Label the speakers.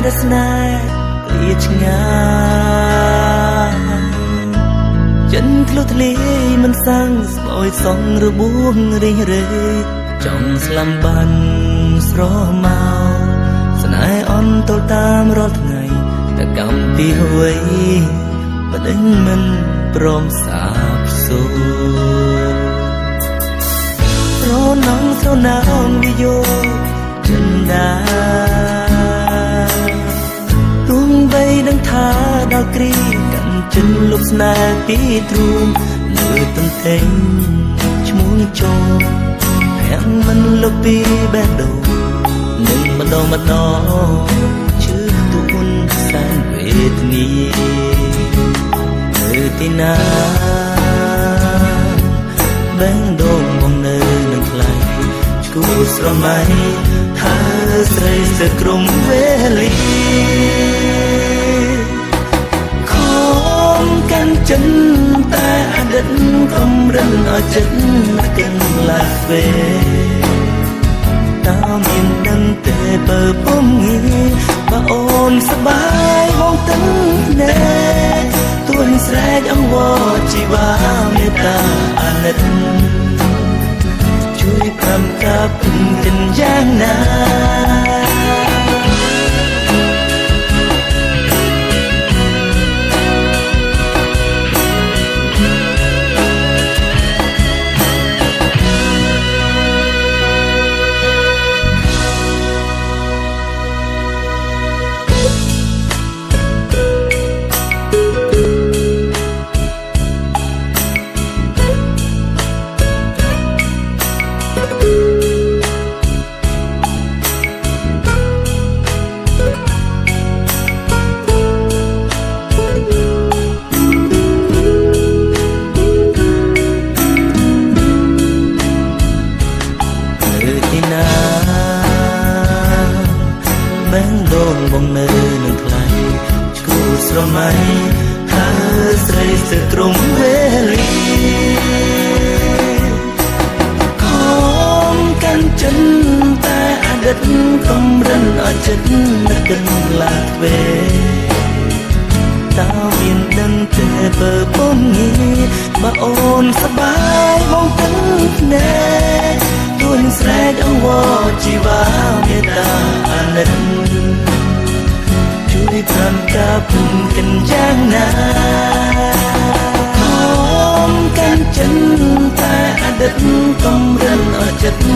Speaker 1: ដែលស្នេហ៍លាឆ្ងាយចិនធ្លុះធ្លាយមិនសាំងស្បយសងរបួងរីងរេចង់ស្លាំបានស្រមកស្នេហ៍អន់ទល់តាមរាល់ថ្ងៃតែកម្មពីអ្វីបដិញមិនព្រមសាបសូរស្រណងស្រណោងវិយោចិនដាទួងបីដឹងថាដល់គ្រីកាន់ចិនលុបស្នេហ៍ពីទ្រូងលើទន្ទិញឈ្មោះចូលហាំងមិនលុបពីបេះដូងនឹងម្ដងឈឺទួនសែនវេទនានៅទីណាបេះដូងបងនៅនឹងថ្លៃគូស្រមៃហើយស្រីស្ទើរក្រុមវេលាខំកាន់ចិនតែអតីតកំរិនឲ្យចិត្តកិនឡាវេតើមានដឹងទេបើពុំងាបើអូនសប្បាយបងទឹកណែទួនស្រែកអង្វរជីវ៉ាមេត្តាអាណិតជួយប្រំកាប់ទាំងយ៉ាងណាបេះដូងបងនៅនឹងថ្លៃគូស្រមៃហើយស្រីស្ទើរក្រុមវេលាខំកាន់ចិនតែអតីតកំរិនឲ្យចិត្តនឹកកិនឡាវេតើមានដឹងទេបើពុំងាបើអូនសប្បាយបងទឹកណែទួនស្រែកអង្វរជីវ៉ាមេត្តាអាណិតជួយប្រំកាប់កិនយ៉ាងណាខំកាន់ចិនតែអតីតកំរិនឲ្យចិត្ត